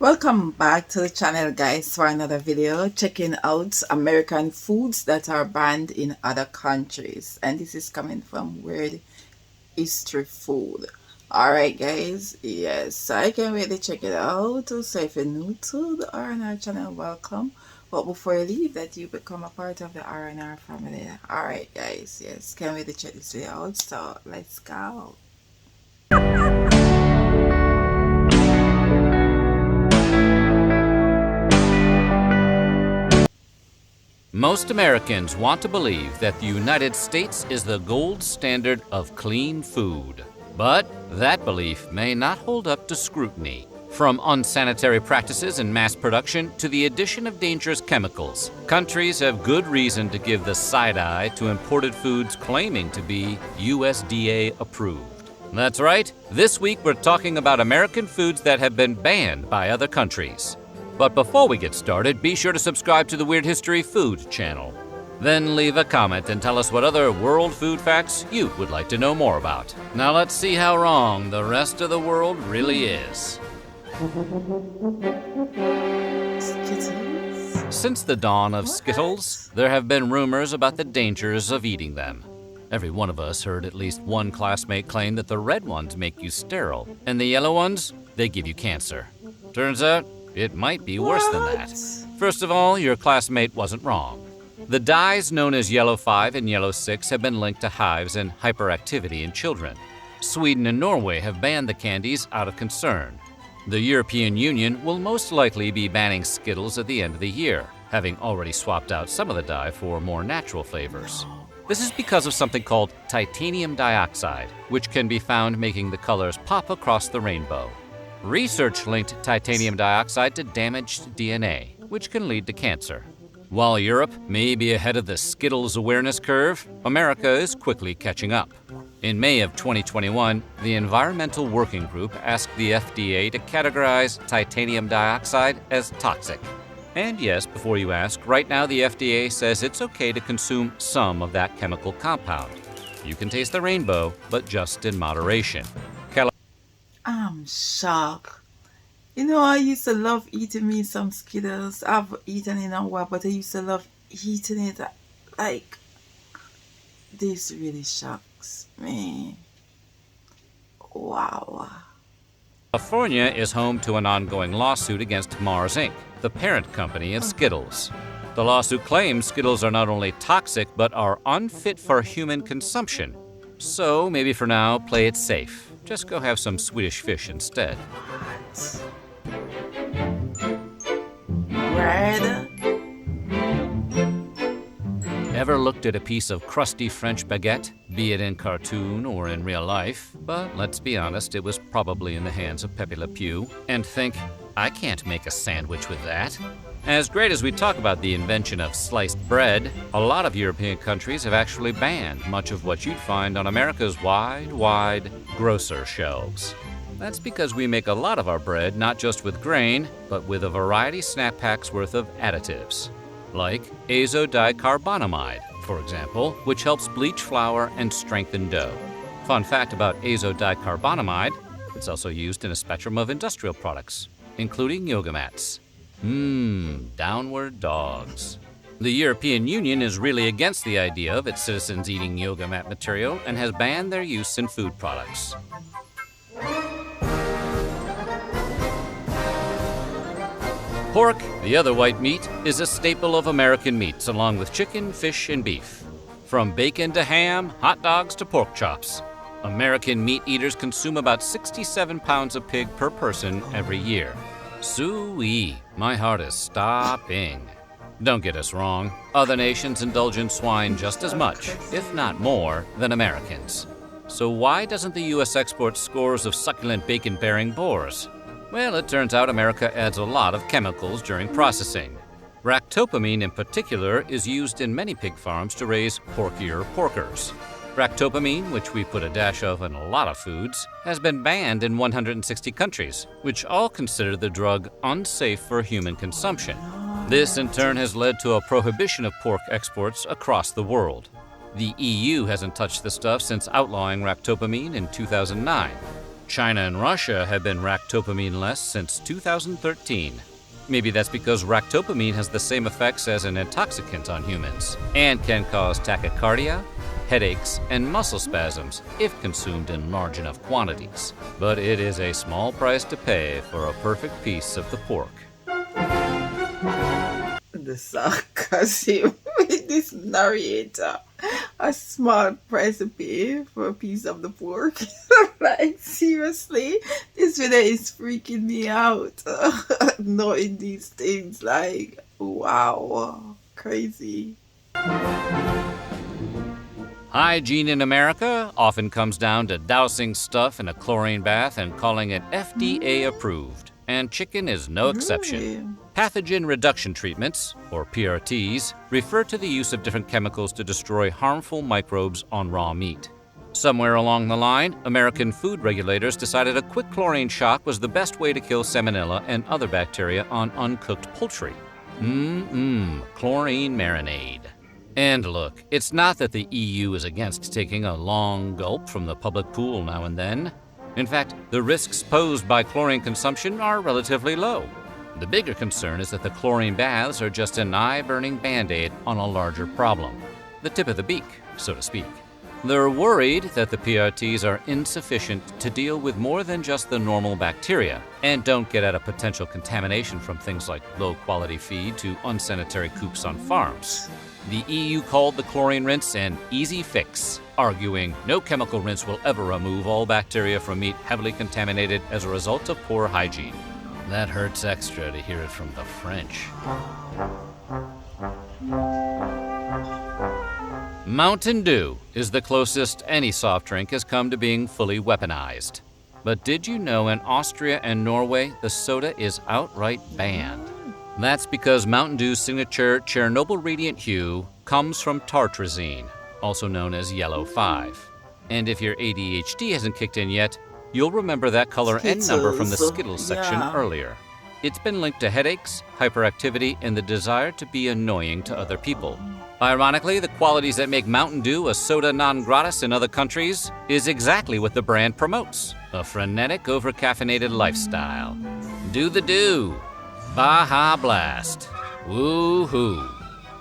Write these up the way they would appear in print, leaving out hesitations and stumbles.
Welcome back to the channel, guys, for another video checking out American foods that are banned in other countries. And this is coming from Weird History Food. Alright, guys, yes, I can't wait to check it out. So if you're new to the RNR channel, welcome. But before you leave, that you become a part of the RNR family. Alright, guys, yes, can't wait to check this video out. So let's go. Most Americans want to believe that the United States is the gold standard of clean food. But that belief may not hold up to scrutiny. From unsanitary practices in mass production to the addition of dangerous chemicals, countries have good reason to give the side eye to imported foods claiming to be USDA approved. That's right, this week we're talking about American foods that have been banned by other countries. But before we get started, be sure to subscribe to the Weird History Food channel. Then leave a comment and tell us what other world food facts you would like to know more about. Now let's see how wrong the rest of the world really is. Skittles? Since the dawn of Skittles, there have been rumors about the dangers of eating them. Every one of us heard at least one classmate claim that the red ones make you sterile, and the yellow ones, they give you cancer. Turns out, it might be worse than that. First of all, your classmate wasn't wrong. The dyes known as Yellow 5 and Yellow 6 have been linked to hives and hyperactivity in children. Sweden and Norway have banned the candies out of concern. The European Union will most likely be banning Skittles at the end of the year, having already swapped out some of the dye for more natural flavors. This is because of something called titanium dioxide, which can be found making the colors pop across the rainbow. Research linked titanium dioxide to damaged DNA, which can lead to cancer. While Europe may be ahead of the Skittles awareness curve, America is quickly catching up. In May of 2021, the Environmental Working Group asked the FDA to categorize titanium dioxide as toxic. And yes, before you ask, right now the FDA says it's okay to consume some of that chemical compound. You can taste the rainbow, but just in moderation. I'm shocked. You know, I used to love eating me some Skittles. I've eaten it in a while, but I used to love eating it. Like, this really shocks me. Wow. California is home to an ongoing lawsuit against Mars Inc., the parent company of Skittles. The lawsuit claims Skittles are not only toxic, but are unfit for human consumption. So maybe for now, play it safe. Just go have some Swedish fish instead. Bread? Ever looked at a piece of crusty French baguette, be it in cartoon or in real life? But let's be honest, it was probably in the hands of Pepe Le Pew, and think, I can't make a sandwich with that. As great as we talk about the invention of sliced bread, a lot of European countries have actually banned much of what you'd find on America's wide grocer shelves. That's because we make a lot of our bread not just with grain, but with a variety snap packs worth of additives. Like azodicarbonamide, for example, which helps bleach flour and strengthen dough. Fun fact about azodicarbonamide, it's also used in a spectrum of industrial products, including yoga mats. Downward dogs. The European Union is really against the idea of its citizens eating yoga mat material and has banned their use in food products. Pork, the other white meat, is a staple of American meats along with chicken, fish, and beef. From bacon to ham, hot dogs to pork chops. American meat eaters consume about 67 pounds of pig per person every year. Soo-ee, my heart is stopping. Don't get us wrong, other nations indulge in swine just as much, if not more, than Americans. So why doesn't the U.S. export scores of succulent bacon-bearing boars? Well, it turns out America adds a lot of chemicals during processing. Ractopamine in particular is used in many pig farms to raise porkier porkers. Ractopamine, which we put a dash of in a lot of foods, has been banned in 160 countries, which all consider the drug unsafe for human consumption. This in turn has led to a prohibition of pork exports across the world. The EU hasn't touched the stuff since outlawing ractopamine in 2009. China and Russia have been ractopamine-less since 2013. Maybe that's because ractopamine has the same effects as an intoxicant on humans and can cause tachycardia, headaches, and muscle spasms if consumed in large enough quantities. But it is a small price to pay for a perfect piece of the pork. The sarcasm with this narrator. A small price to pay for a piece of the pork. Like, seriously, this video is freaking me out. Knowing these things, like, wow, crazy. Hygiene in America often comes down to dousing stuff in a chlorine bath and calling it FDA approved, and chicken is no exception. Really? Pathogen reduction treatments, or PRTs, refer to the use of different chemicals to destroy harmful microbes on raw meat. Somewhere along the line, American food regulators decided a quick chlorine shock was the best way to kill salmonella and other bacteria on uncooked poultry. Chlorine marinade. And look, it's not that the EU is against taking a long gulp from the public pool now and then. In fact, the risks posed by chlorine consumption are relatively low. The bigger concern is that the chlorine baths are just an eye-burning band-aid on a larger problem. The tip of the beak, so to speak. They're worried that the PRTs are insufficient to deal with more than just the normal bacteria and don't get at a potential contamination from things like low-quality feed to unsanitary coops on farms. The EU called the chlorine rinse an easy fix, arguing no chemical rinse will ever remove all bacteria from meat heavily contaminated as a result of poor hygiene. That hurts extra to hear it from the French. Mountain Dew is the closest any soft drink has come to being fully weaponized. But did you know in Austria and Norway the soda is outright banned? That's because Mountain Dew's signature Chernobyl radiant hue comes from tartrazine, also known as yellow 5. And if your ADHD hasn't kicked in yet, you'll remember that color and number from the Skittles section earlier. It's been linked to headaches, hyperactivity, and the desire to be annoying to other people. Ironically, the qualities that make Mountain Dew a soda non gratis in other countries is exactly what the brand promotes: a frenetic, over-caffeinated lifestyle. Do the Dew. Baja Blast. Woo-hoo.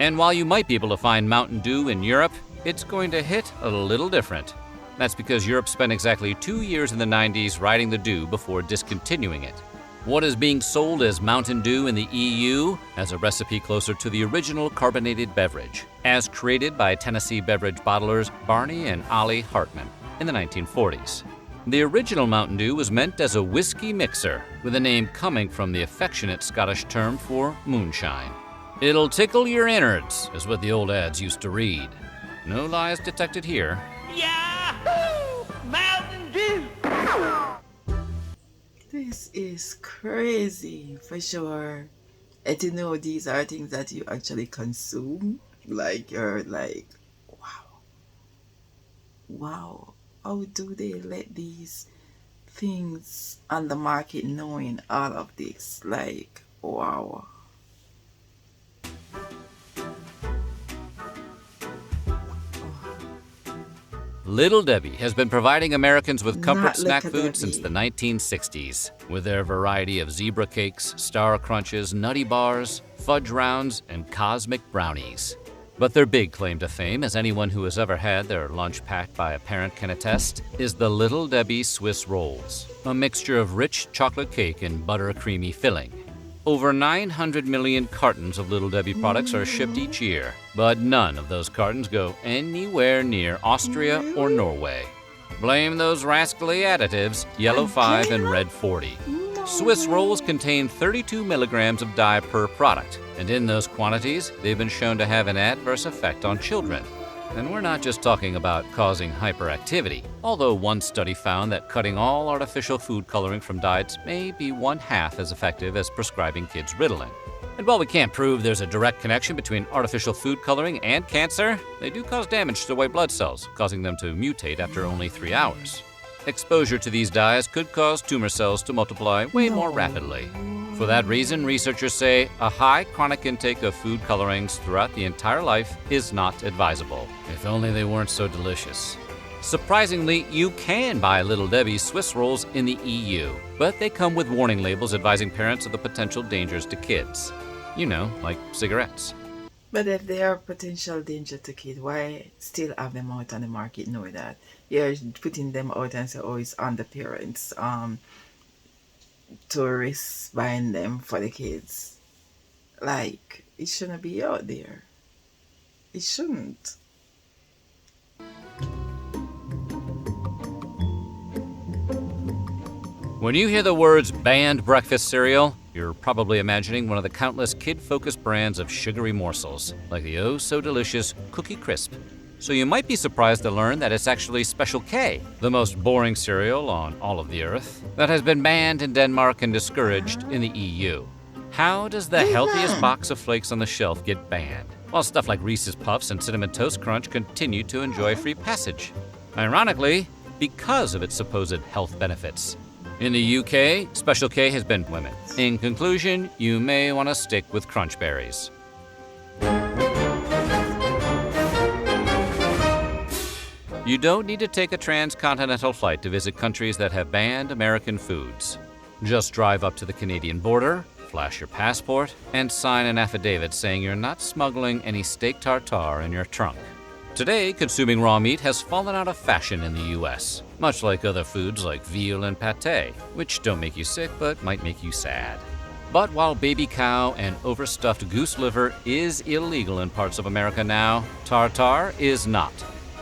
And while you might be able to find Mountain Dew in Europe, it's going to hit a little different. That's because Europe spent exactly 2 years in the 90s riding the Dew before discontinuing it. What is being sold as Mountain Dew in the EU has a recipe closer to the original carbonated beverage, as created by Tennessee beverage bottlers Barney and Ollie Hartman in the 1940s. The original Mountain Dew was meant as a whiskey mixer, with the name coming from the affectionate Scottish term for moonshine. It'll tickle your innards, is what the old ads used to read. No lies detected here. Yahoo! Mountain Dew! This is crazy for sure. And to know these are things that you actually consume, like you're like, wow, how do they let these things on the market knowing all of this? Like, wow. Little Debbie has been providing Americans with comfort Not snack Little food since the Debbie. 1960s, with their variety of zebra cakes, star crunches, nutty bars, fudge rounds, and cosmic brownies. But their big claim to fame, as anyone who has ever had their lunch packed by a parent can attest, is the Little Debbie Swiss Rolls, a mixture of rich chocolate cake and butter-creamy filling. Over 900 million cartons of Little Debbie products are shipped each year, but none of those cartons go anywhere near Austria or Norway. Blame those rascally additives, yellow 5 and red 40. Swiss rolls contain 32 milligrams of dye per product, and in those quantities, they've been shown to have an adverse effect on children. And we're not just talking about causing hyperactivity, although one study found that cutting all artificial food coloring from diets may be 1/2 as effective as prescribing kids Ritalin. And while we can't prove there's a direct connection between artificial food coloring and cancer, they do cause damage to white blood cells, causing them to mutate after only 3 hours. Exposure to these dyes could cause tumor cells to multiply way more rapidly. For that reason, researchers say a high chronic intake of food colorings throughout the entire life is not advisable. If only they weren't so delicious. Surprisingly, you can buy Little Debbie's Swiss rolls in the EU, but they come with warning labels advising parents of the potential dangers to kids. You know, like cigarettes. But if they are potential danger to kids, why still have them out on the market? Know that you're putting them out and say, oh, it's on the parents. Tourists buying them for the kids. Like, it shouldn't be out there. It shouldn't. When you hear the words banned breakfast cereal, you're probably imagining one of the countless kid-focused brands of sugary morsels, like the oh-so-delicious Cookie Crisp. So you might be surprised to learn that it's actually Special K, the most boring cereal on all of the earth, that has been banned in Denmark and discouraged in the EU. How does the healthiest box of flakes on the shelf get banned, while stuff like Reese's Puffs and Cinnamon Toast Crunch continue to enjoy free passage? Ironically, because of its supposed health benefits. In the UK, Special K has been women. In conclusion, you may want to stick with Crunch Berries. You don't need to take a transcontinental flight to visit countries that have banned American foods. Just drive up to the Canadian border, flash your passport, and sign an affidavit saying you're not smuggling any steak tartare in your trunk. Today, consuming raw meat has fallen out of fashion in the US, much like other foods like veal and pâté, which don't make you sick but might make you sad. But while baby cow and overstuffed goose liver is illegal in parts of America now, tartare is not.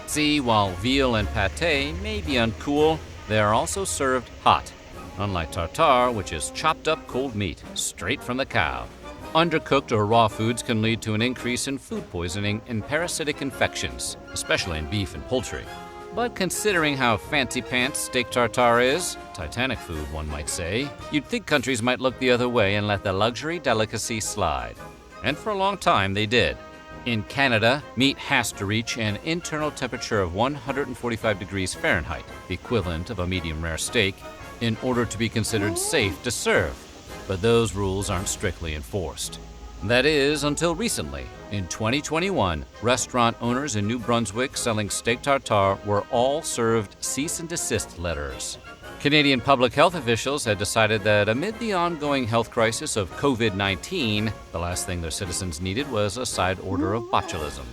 See, while veal and pâté may be uncool, they are also served hot, unlike tartare, which is chopped up cold meat, straight from the cow. Undercooked or raw foods can lead to an increase in food poisoning and parasitic infections, especially in beef and poultry. But considering how fancy pants steak tartare is, Titanic food one might say, you'd think countries might look the other way and let the luxury delicacy slide. And for a long time they did. In Canada, meat has to reach an internal temperature of 145 degrees Fahrenheit, the equivalent of a medium rare steak, in order to be considered safe to serve. But those rules aren't strictly enforced. That is, until recently. In 2021, restaurant owners in New Brunswick selling steak tartare were all served cease and desist letters. Canadian public health officials had decided that amid the ongoing health crisis of COVID-19, the last thing their citizens needed was a side order of botulism.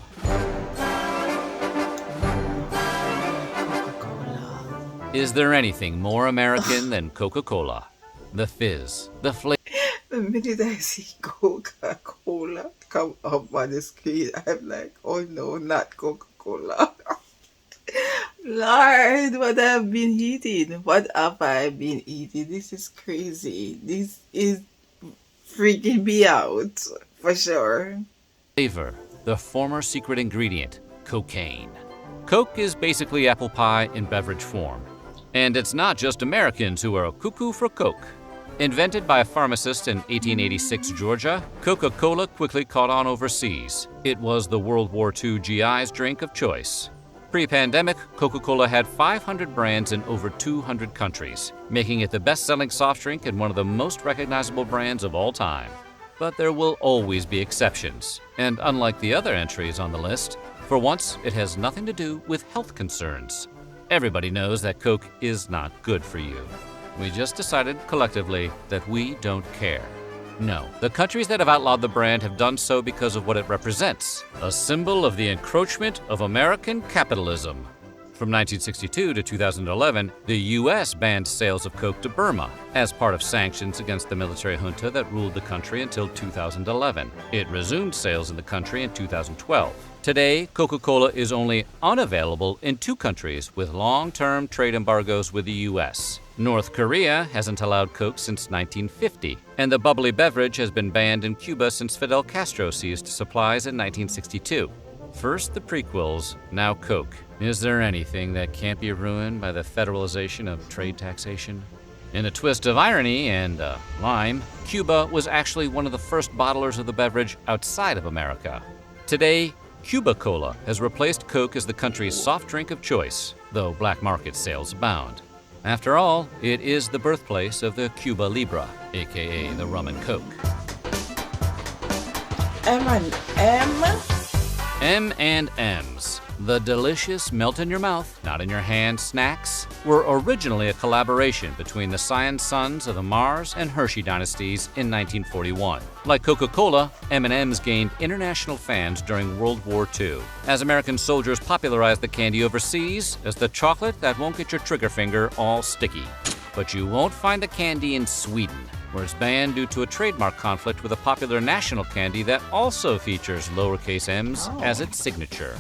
Is there anything more American than Coca-Cola? The fizz, the flavor. The minute I see Coca-Cola come up on the screen, I'm like, oh no, not Coca-Cola. Lord, what I've been eating? What have I been eating? This is crazy. This is freaking me out, for sure. Flavor, the former secret ingredient, cocaine. Coke is basically apple pie in beverage form. And it's not just Americans who are cuckoo for Coke. Invented by a pharmacist in 1886 Georgia, Coca-Cola quickly caught on overseas. It was the World War II GI's drink of choice. Pre-pandemic, Coca-Cola had 500 brands in over 200 countries, making it the best-selling soft drink and one of the most recognizable brands of all time. But there will always be exceptions, and unlike the other entries on the list, for once it has nothing to do with health concerns. Everybody knows that Coke is not good for you. We just decided collectively that we don't care. No, the countries that have outlawed the brand have done so because of what it represents, a symbol of the encroachment of American capitalism. From 1962 to 2011, the U.S. banned sales of Coke to Burma as part of sanctions against the military junta that ruled the country until 2011. It resumed sales in the country in 2012. Today, Coca-Cola is only unavailable in 2 countries with long-term trade embargoes with the U.S. North Korea hasn't allowed Coke since 1950, and the bubbly beverage has been banned in Cuba since Fidel Castro seized supplies in 1962. First the prequels, now Coke. Is there anything that can't be ruined by the federalization of trade taxation? In a twist of irony and lime, Cuba was actually one of the first bottlers of the beverage outside of America. Today, Cuba Cola has replaced Coke as the country's soft drink of choice, though black market sales abound. After all, it is the birthplace of the Cuba Libre, aka the rum and Coke. M&M? M&M's, The delicious melt-in-your-mouth, not-in-your-hand snacks were originally a collaboration between the Scion sons of the Mars and Hershey dynasties in 1941. Like Coca-Cola, M&M's gained international fans during World War II, as American soldiers popularized the candy overseas as the chocolate that won't get your trigger finger all sticky. But you won't find the candy in Sweden, where it's banned due to a trademark conflict with a popular national candy that also features lowercase m's as its signature.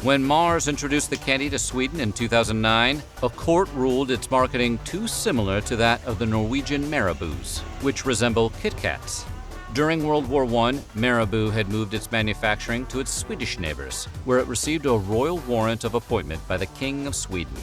When Mars introduced the candy to Sweden in 2009, a court ruled its marketing too similar to that of the Norwegian Marabous, which resemble Kit Kats. During World War I, Marabou had moved its manufacturing to its Swedish neighbors, where it received a royal warrant of appointment by the King of Sweden.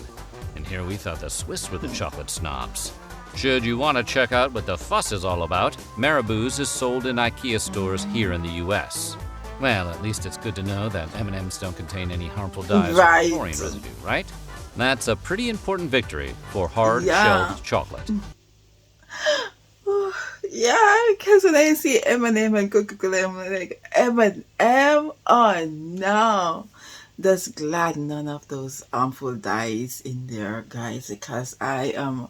And here we thought the Swiss were the chocolate snobs. Should you want to check out what the fuss is all about, Marabou's is sold in IKEA stores here in the US. Well, at least it's good to know that M&Ms don't contain any harmful dyes Right. or chlorine residue, right? That's a pretty important victory for hard-shelled chocolate. Yeah, because when I see M&M and Coca-Cola, I'm like, M&M? Oh, no. Just glad none of those harmful dyes in there, guys, because I am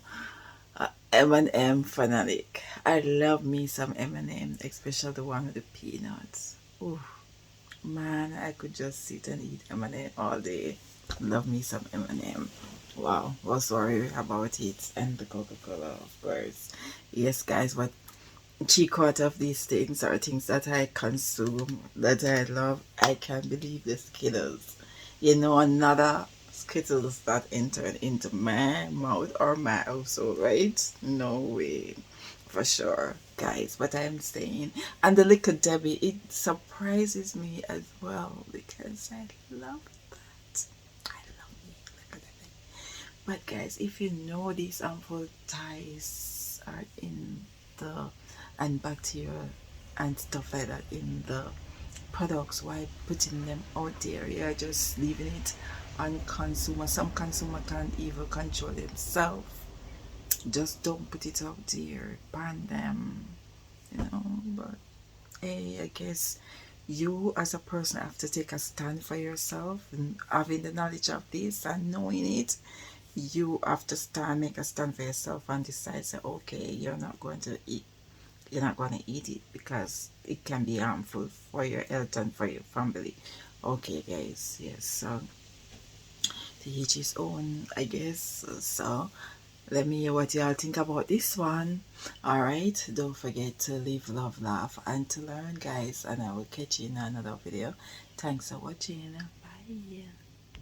a M&M fanatic. I love me some M&M, especially the one with the peanuts. Ooh, man, I could just sit and eat M&M all day. Love me some M&M. Wow, was sorry about it. And the Coca-Cola, of course. Yes, guys, but 3/4 of these things are things that I consume, that I love. I can't believe the Skittles. You know, another Skittles that entered into my mouth or my household, right? No way. For sure, guys. But I'm saying, and the Little Debbie, it surprises me as well because I love that. I love me Little Debbie. But guys, if you know these harmful dyes are in the and bacteria and stuff like that in the products, why putting them out there? You're just leaving it on consumer. Some consumer can't even control themselves. Just don't put it out there, ban them, you know. But hey, I guess you as a person have to take a stand for yourself, and having the knowledge of this and knowing it, you have to make a stand for yourself and decide, say, okay, you're not going to eat it because it can be harmful for your health and for your family. Okay, guys, yes, so to each his own, I guess. So let me hear what y'all think about this one. Alright, don't forget to live, love, laugh, and to learn, guys, and I will catch you in another video. Thanks for watching. Bye.